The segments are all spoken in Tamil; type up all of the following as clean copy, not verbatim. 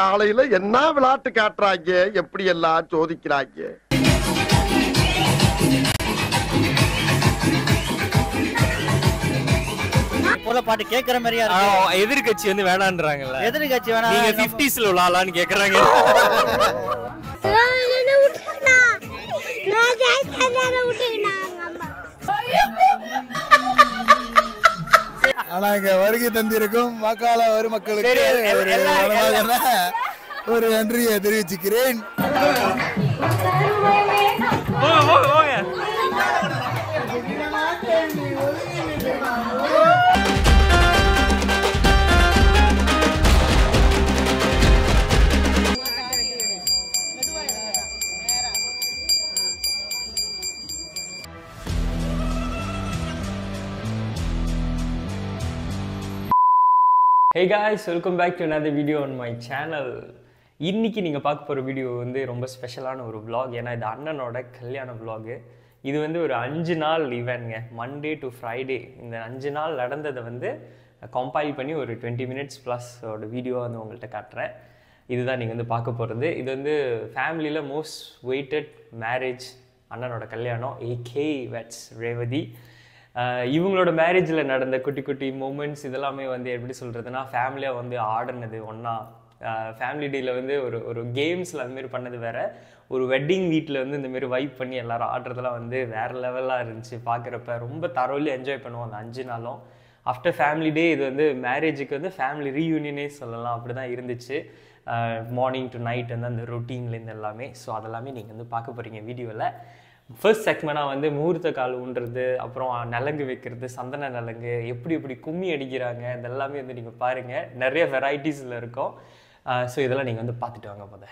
காலையில என்ன விளையாட்டு காட்டுறாங்க, எப்படி எல்லாம் சோதிக்கிறாங்க. போல பாட்டு கேக்குற மாதிரியா இருக்கு. எதிர்கட்சி வந்து வேணான்றாங்கல்ல. எதிர்கட்சி வேணா, நீங்க 50ஸ்ல உள்ளாலான்னு கேக்குறாங்க. ஆனா இங்க வருகை தந்திருக்கும் வாக்காள வரும் மக்களுக்கு ஒரு நன்றியை தெரிவிச்சுக்கிறேன். Hey guys, welcome back to another video on my channel. இன்னைக்கு நீங்கள் பார்க்க போகிற வீடியோ வந்து ரொம்ப ஸ்பெஷலான ஒரு vlog. ஏன்னா இது அண்ணனோட கல்யாண vlog. இது வந்து ஒரு 5 நாள் ஈவெண்ட்ங்க, மண்டே டு ஃப்ரைடே. இந்த 5 நாள் நடந்ததை வந்து கம்பைல் பண்ணி ஒரு 20 minutes ப்ளஸ் வீடியோ வந்து உங்கள்கிட்ட காட்டுறேன். இதுதான் நீங்கள் வந்து பார்க்க போகிறது. இது வந்து ஃபேமிலியில் மோஸ்ட் வெயிட்டட் மேரேஜ், அண்ணனோட கல்யாணம், ஏகே வெட்ஸ் ரேவதி. இவங்களோட மேரேஜில் நடந்த குட்டி குட்டி மூமெண்ட்ஸ் இதெல்லாமே வந்து எப்படி சொல்கிறதுனா, ஃபேமிலியாக வந்து ஆடினது ஒன்றா, ஃபேமிலி டேயில் வந்து ஒரு கேம்ஸில் அதுமாரி பண்ணது வேறு, ஒரு வெட்டிங் வீட்டில் வந்து இந்தமாரி வைப் பண்ணி எல்லோரும் ஆடுறதுலாம் வந்து வேறு லெவலாக இருந்துச்சு. பார்க்குறப்ப ரொம்ப தரோலி என்ஜாய் பண்ணுவோம் அந்த 5 நாளும். ஆஃப்டர் ஃபேமிலி டே இது வந்து மேரேஜுக்கு வந்து ஃபேமிலி ரீயூனியனே சொல்லலாம், அப்படி தான் இருந்துச்சு. மார்னிங் டு நைட் வந்து அந்த ரொட்டீன்லேருந்து எல்லாமே. ஸோ அதெல்லாமே நீங்கள் வந்து பார்க்க போகிறீங்க வீடியோவில். ஃபர்ஸ்ட் செக்மெண்டாக வந்து முகூர்த்த கால் ஊன்றது, அப்புறம் நலங்கு வைக்கிறது, சந்தன நலங்கு, எப்படி கும்மி அடிக்கிறாங்க, இதெல்லாமே வந்து நீங்கள் பாருங்கள். நிறைய வெரைட்டிஸில் இருக்கும். ஸோ இதெல்லாம் நீங்கள் வந்து பார்த்துட்டு வாங்க போத.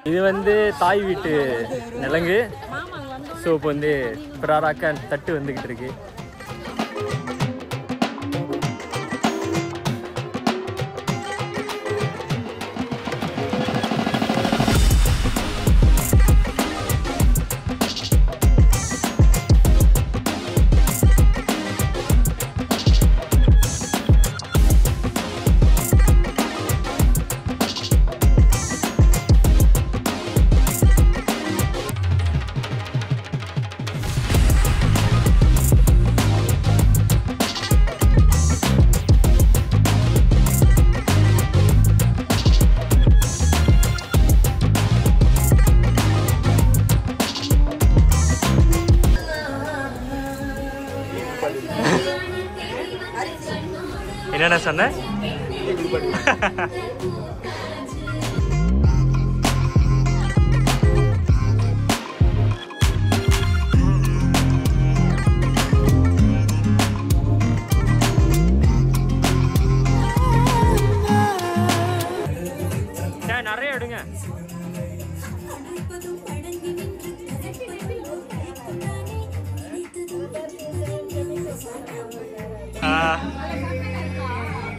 இது வந்து தாய் வீட்டு நிலங்கு. ஸோ இப்போ வந்து பிராராக்க தட்டு வந்துக்கிட்டு இருக்கு. என்னென்ன சொன்ன?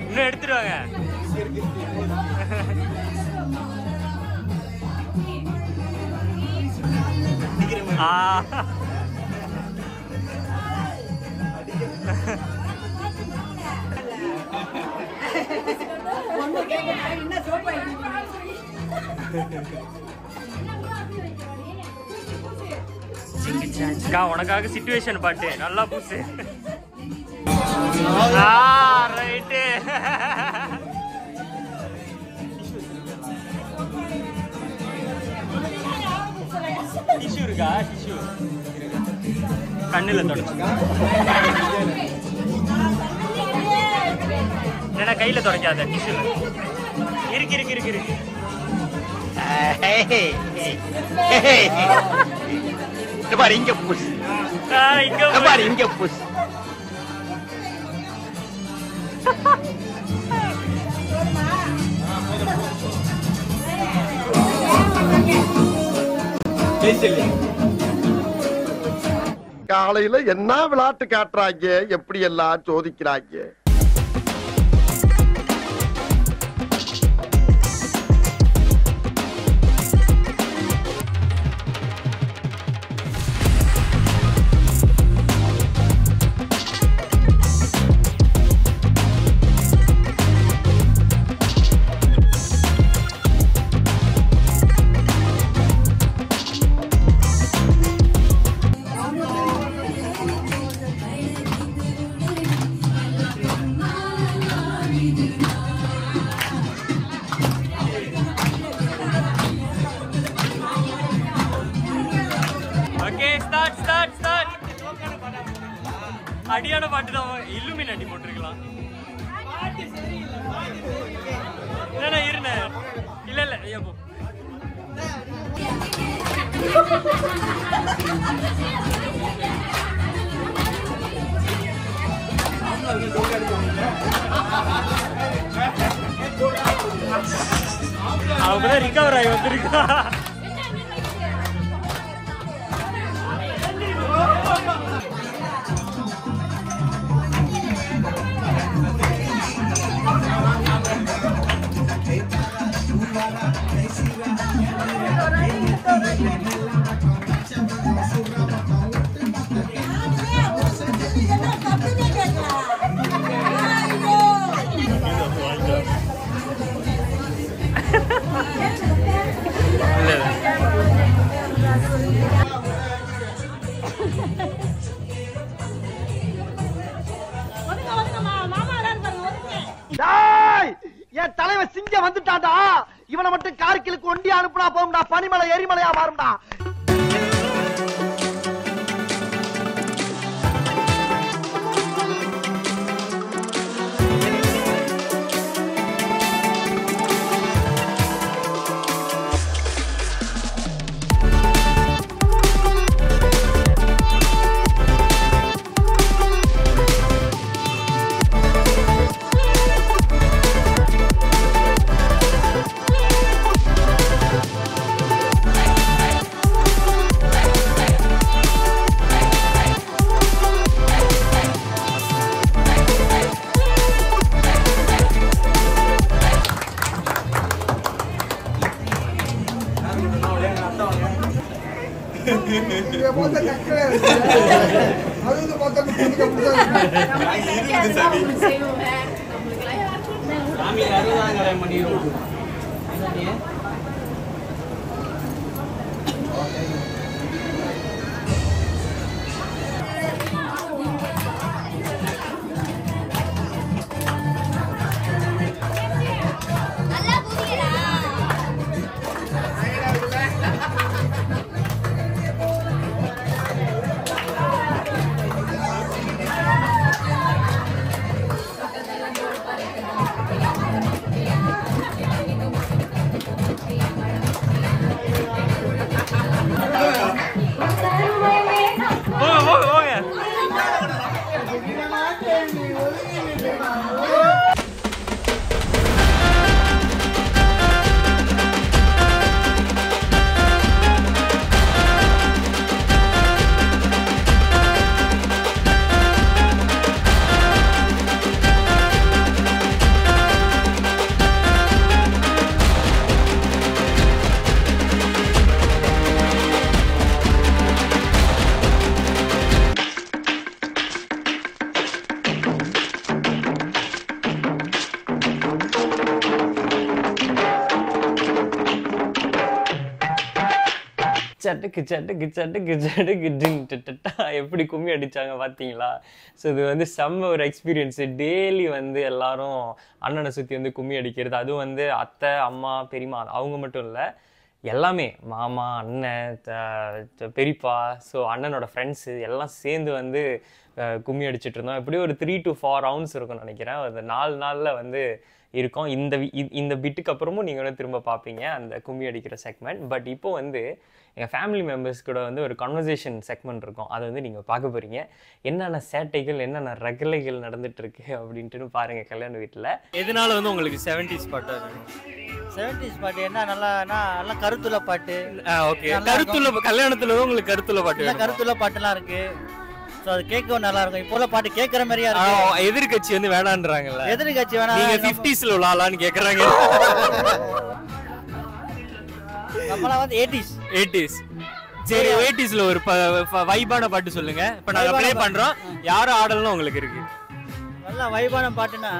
இன்னும் எடுத்துருவாங்க. உனக்காக சிச்சுவேஷன் பாட்டு நல்லா பூசு. ரைட்டு. டிஷ்யூ இருக்கா? டிஷ்யூ கண்ணில் தொடச்சு ஏன்னா கையில் தொடக்காத. டிஷ்யூ இருக்கு இருக்கு இருக்கு இருக்கு. பாரு இங்க புஷ், பாரு இங்க புஷ். காலையில என்ன விளையாட்டு காட்டுறாங்க, எப்படி எல்லாம் சோதிக்கிறாங்க. அடியான பாட்டு தான். இல்லுமினாட்டி போட்டிருக்கலாம். இல்ல இருந்த இல்ல இல்ல ஐயோ அவங்கதான் ரிகவர் ஆகி வந்திருக்கா. என் தலைவன் சிங்க வந்துட்டான்டா. இவனை மட்டும் கார்கிலுக்கு ஒண்டி அனுப்புனா போகும்டா. பனிமலை எரிமலையா மாறும்டா. சட்டுக்கு சட்டுக்கு சட்டுக்கு சட்டுக்கு டிங் டட்டா எப்படி கும்மி அடித்தாங்க பார்த்தீங்களா? ஸோ இது வந்து செம்ம ஒரு எக்ஸ்பீரியன்ஸு. டெய்லி வந்து எல்லாரும் அண்ணனை சுற்றி வந்து கும்மி அடிக்கிறது. அதுவும் வந்து அத்தை, அம்மா, பெரியம்மா அவங்க மட்டும் இல்லை, எல்லாமே மாமா, அண்ணன், பெரியப்பா, ஸோ அண்ணனோட ஃப்ரெண்ட்ஸு எல்லாம் சேர்ந்து வந்து கும்மி அடிச்சுட்டு இருந்தோம். எப்படியும் ஒரு 3 to 4 rounds இருக்கும்னு நினைக்கிறேன். அந்த 4 நாளில் வந்து இருக்கும். இந்த பிட்டுக்கு அப்புறமும் நீங்கள் வந்து திரும்ப பார்ப்பீங்க அந்த கும்மி அடிக்கிற செக்மெண்ட். பட் இப்போ வந்து எங்கள் ஃபேமிலி மெம்பர்ஸ் கூட வந்து ஒரு கன்வர்சேஷன் செக்மெண்ட் இருக்கும். அதை வந்து நீங்கள் பார்க்க போகிறீங்க. என்னென்ன சேட்டைகள், என்னென்ன ரகலைகள் நடந்துகிட்ருக்கு அப்படின்ட்டு பாருங்கள் கல்யாண வீட்டில். எதனால வந்து உங்களுக்கு 70s பாட்டு வேணும்? 70s பாட்டு என்ன நல்லா கருத்துள்ள பாட்டு. ஓகே, கருத்துள்ள கல்யாணத்தில் தான் உங்களுக்கு கருத்துள்ள பாட்டு, கருத்துள்ள பாட்டுலாம் இருக்குது. ஸோ அது கேட்கவும் நல்லா இருக்கும். இப்போ பாட்டு கேட்குற மாதிரியா இருக்கும். எதிர்கட்சி வந்து வேணான்றாங்கல்ல, எதிர்கட்சி வேணாம், நீங்க 50s உள்ள ஆளான்னு கேட்குறாங்க. நம்மளாம் வந்து 80s. சரி, 80s ஒரு வைபான பாட்டு சொல்லுங்க. இப்போ நாங்கள் ப்ளே பண்றோம். யாரும் ஆடல்னு உங்களுக்கு இருக்கு? நல்லா வைபான பாட்டுனா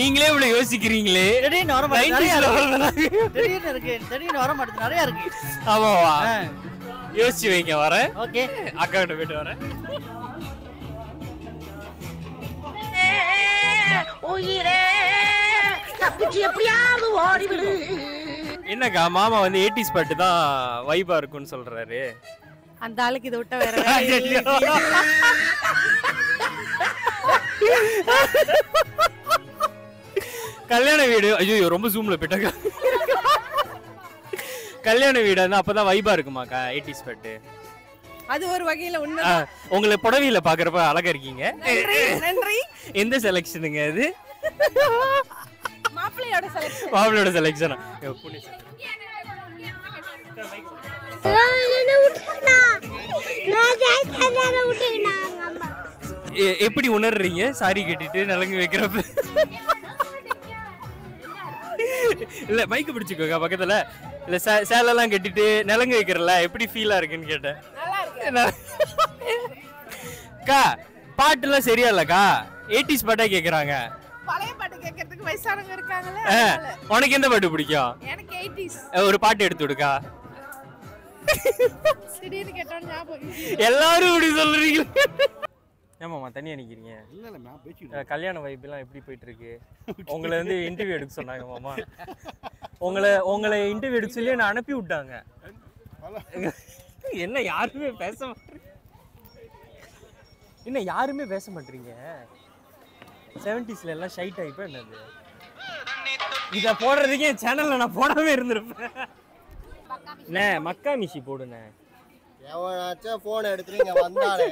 நீங்களே இவ்வளவு யோசிக்கிறீங்களே. திடீர்னு வர மாட்டேங்குது. திடீர்னு வர மாட்டேங்குது. நிறைய இருக்கு. ஆமாவா? யோசிச்சு வைங்க, வரேன். ஓகே, அக்கா கிட்ட போயிட்டு வரேன். என்னக்கா மாமா வந்து 80s பாட்டு தான் வைபா இருக்குன்னு சொல்றாரு. அந்த ஆளுக்கு இதை விட்ட வேற கல்யாண வீடு, ஐயோ ரொம்ப ஜூம்ல போயிட்டாங்க. கல்யாண வீடு வந்து அப்பதான் வைபா இருக்குமாக்கா 80s பாட்டு? அது ஒரு வகையில உண்மை. உங்களை புடவையில பாக்குறப்ப அழகா இருக்கீங்க. நன்றி. எந்த செலக்ஷனுங்க அது? மாப்பிள்ளையோட செலக்ஷன். மாப்பிள்ளையோட செலக்ஷனா? எப்படி உணர்றீங்க சாரி கட்டிட்டு நலங்கு வைக்கிறப்ப? இல்ல மைக்கு பிடிச்சுக்கோங்க பக்கத்துல. இல்ல சேலெல்லாம் கட்டிட்டு நலங்கு வைக்கிறல எப்படி ஃபீலா இருக்குன்னு கேட்டேன். அக்கா பாட்டுலாம் சரியா இல்லக்கா, 80s பாட்டா கேக்குறாங்க. பழைய பாட்டு கேட்கிறதுக்கு வயசானவங்க இருக்காங்கல. உனக்கு எந்த பாட்டு பிடிக்கும்? எனக்கு 80s. ஒரு பாட்டு எடுத்து விடுக்கா. திடீர்னு கேட்டோன்னு ஞாபகம். எல்லாரும் இப்படி சொல்றீங்க. ஏமாமா தனியா நிக்கிறீங்க? இல்ல இல்ல நான் பேசிட்டு. கல்யாண வைப் எல்லாம் எப்படி போயிட்டு இருக்கு? உங்களை வந்து இன்டர்வியூ எடுக்க சொன்னாங்க மாமா. உங்களை இன்டர்வியூ எடுக்க சொல்லி நான் அனுப்பி விட்டாங்க. என்ன யாருமே பேச மாட்டீங்க? என்ன யாருமே பேச மாட்டீங்க? 70ஸ்ல எல்லாம் ஷை டைப் என்னது? இத போடுறதுக்கு என் சேனல்ல நான் போடாம இருந்திருப்பேன். நே மக்கா மிஷி போடுனே. எவனாச்சும் போன் எடுத்துறீங்க வந்தானே.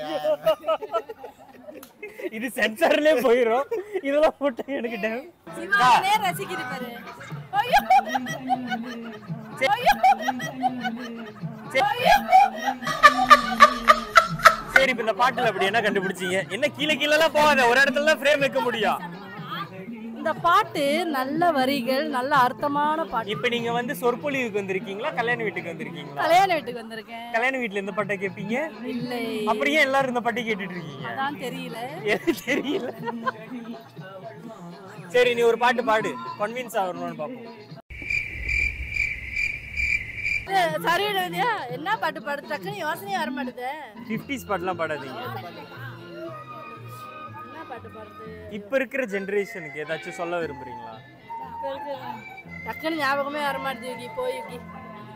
இது சென்சார்லயே போயிரும். இதெல்லாம் போட்டு எனக்கு டைம். சிவானே ரசிக்கிற பாரு. ஐயோ. சரி, இப்ப இந்த பாட்டுல அப்படி என்ன கண்டுபிடிச்சீங்க? என்ன கீழே கீழெல்லாம் போகாத, ஒரு இடத்துல தான் ஃப்ரேம் வைக்க முடியும். இந்த பாட்டு நல்ல வரிகள், நல்ல அர்த்தமான பாட்டு. இப்ப நீங்க வந்து சொற்பொழிவுக்கு வந்திருக்கீங்களா, கல்யாண வீட்டுக்கு வந்திருக்கீங்களா? கல்யாண வீட்டுக்கு வந்திருக்கேன். கல்யாண வீட்டுல இந்த பாட்டை கேட்பீங்க? இல்லை. அப்படியே எல்லாரும் இந்த பாட்டை கேட்டுட்டு இருக்கீங்க? அதான் தெரியல. தெரியல. சரி, நீ ஒரு பாட்டு பாடு, கன்வின்ஸ் ஆகணும்னு பாப்போம். சரி, என்ன பாட்டு பாடு? டக்குன்னு யோசனையே வர மாட்டேது. 50s பாட்டுலாம் பாடாதீங்க. என்ன பாட்டு பாடுறது? இப்ப இருக்கிற ஜெனரேஷனுக்கு ஏதாச்சும் சொல்ல விரும்புறீங்களா? டக்குன்னு ஞாபகமே வர மாட்டேது. யுகி போய் யுகி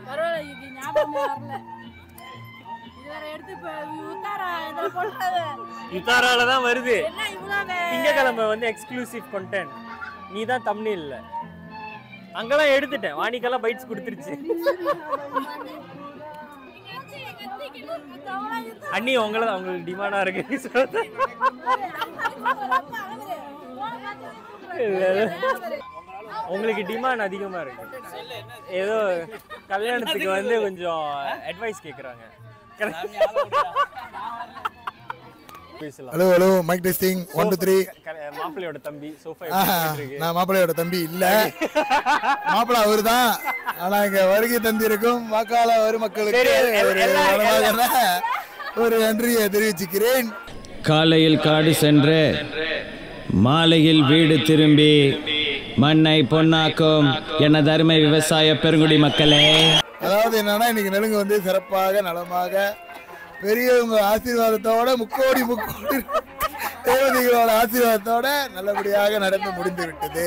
பரவாயில்ல, யுகி ஞாபகமே வரல. இதுவர எடுத்து உத்தாரா இதுல போட்டது. உத்தாரால தான் வருது. என்ன இவ்வளவு? திங்கக்கிழமை வந்து எக்ஸ்க்ளூசிவ் கண்டென்ட். நீ தான் தம்ப்நெயில் இல்ல. அங்கெல்லாம் எடுத்துட்டேன். வாணிக்கெல்லாம் பைட்ஸ் கொடுத்துருச்சு. அண்ணி உங்களுக்கு டிமாண்டா இருக்கு. உங்களுக்கு டிமாண்ட் அதிகமா இருக்கு. ஏதோ கல்யாணத்துக்கு வந்து கொஞ்சம் அட்வைஸ் கேக்குறாங்க. Hello hello mic testing 1 2 3. மாப்பிள்ளையோட தம்பி சோஃபா. நான் மாப்பிள்ளையோட தம்பி இல்ல, மாப்பிள்ளை அவருதான். ஆனா இங்க வருகை தந்திருக்கும் வாக்காள ஒரு மக்களுக்கு ஒரு நன்றியை தெரிவிச்சுக்கிறேன். காலையில் காடு சென்று மாலையில் வீடு திரும்பி மண்ணை பொன்னாக்கும் எனது அருமை விவசாய பெருங்குடி மக்களே. அதாவது அதாவது என்னன்னா இன்னைக்கு நலுங்கு வந்து சிறப்பாக நலமாக பெரியவங்க ஆசீர்வாதத்தோட முக்கோடி தேவதைகளோட ஆசீர்வாதத்தோட நல்லபடியாக நடந்து முடிந்து விட்டது.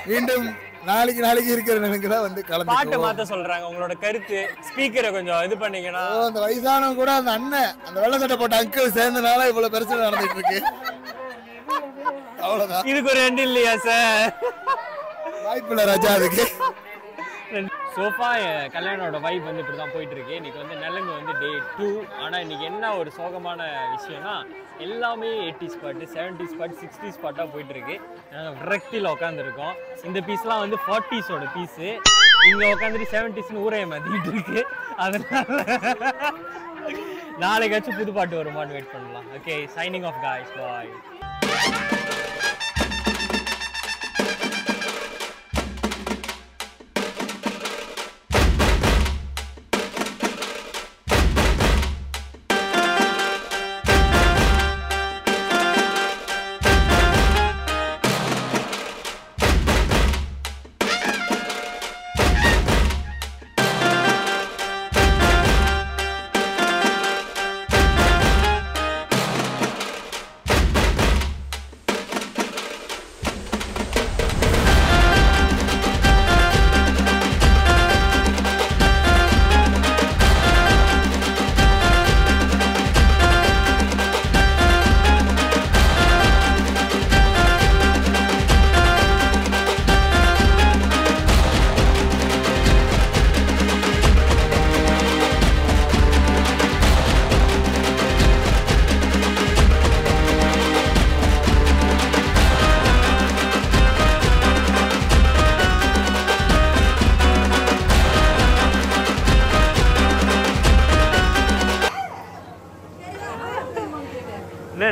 மீண்டும் நாளைக்கு இருக்கிற நலுங்குல வந்து கலந்து பாட்டை மாத்த சொல்றாங்க. உங்களோட கருத்து ஸ்பீக்கரை கொஞ்சம் இது பண்ணீங்கன்னா. அந்த வயசானவங்க கூட அந்த அண்ணன் அந்த வெள்ளை சட்டை போட்ட அங்கிள் சேர்ந்தனால இவ்வளவு பிரச்சனை நடந்துட்டு இருக்கு. அவ்வளவுதான். இதுக்கு ஒரு எண்ட் இல்லையா சார்? வாய்ப்பில்லை ராஜா அதுக்கு. சோஃபா கல்யாணோட வைப் வந்து இப்படி தான் போயிட்டு இருக்கு. இன்னைக்கு வந்து நலுங்கு வந்து டே 2. ஆனால் இன்னைக்கு என்ன ஒரு சோகமான விஷயம்னா எல்லாமே 80s பாட்டு, 70s பாட்டு, 60s பாட்டாக போயிட்டு இருக்கு. விரக்தியில் உட்காந்துருக்கோம். இந்த பீஸ்லாம் வந்து 40ஸோட பீஸு. இங்கே உட்காந்துட்டு 70ஸ்னு ஊரையை மாற்றிக்கிட்டு இருக்கு. அதனால நாளைக்காச்சும் புது பாட்டு வருமானு வெயிட் பண்ணலாம். ஓகே, சைனிங் ஆஃப் காய்ஸ், பாய்.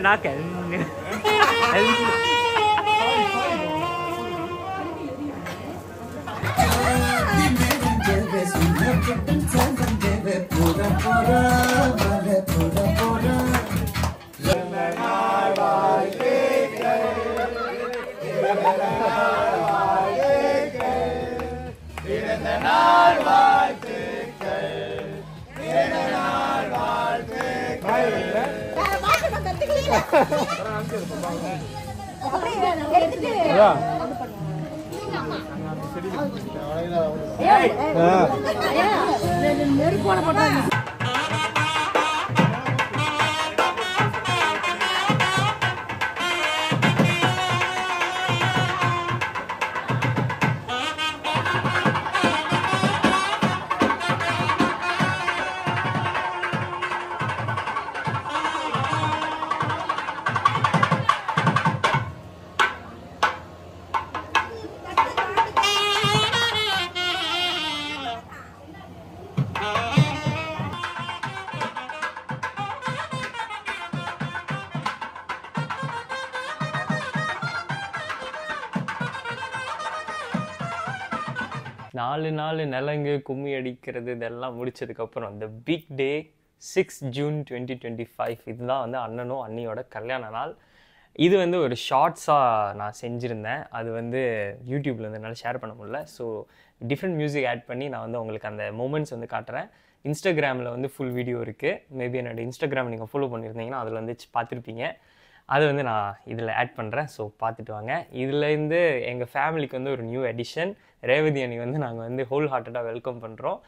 நாக்க நாலு நலங்கு கும்மி அடிக்கிறது இதெல்லாம் முடிச்சதுக்கப்புறம் இந்த பிக் டே 6 ஜூன் 2025 இதுதான் வந்து அண்ணனும் அண்ணியோட கல்யாண நாள். இது வந்து ஒரு ஷார்ட்ஸாக நான் செஞ்சுருந்தேன். அது வந்து யூடியூப்பில் வந்து என்னால் ஷேர் பண்ண முடியல. ஸோ டிஃப்ரெண்ட் மியூசிக் ஆட் பண்ணி நான் வந்து உங்களுக்கு அந்த மூமெண்ட்ஸ் வந்து காட்டுறேன். இன்ஸ்டாகிராமில் வந்து ஃபுல் வீடியோ இருக்குது. மேபி என்னோடய இன்ஸ்டாகிராம் நீங்கள் ஃபாலோ பண்ணியிருந்தீங்கன்னா அதில் வந்து பார்த்துருப்பீங்க. அது வந்து நான் இதில் ஆட் பண்ணுறேன். ஸோ பார்த்துட்டு வாங்க. இதுலேருந்து எங்கள் ஃபேமிலிக்கு வந்து ஒரு நியூ எடிஷன் ரேவதி அணி வந்து நாங்கள் வந்து ஹோல் ஹார்ட்டடாக வெல்கம் பண்ணுறோம்.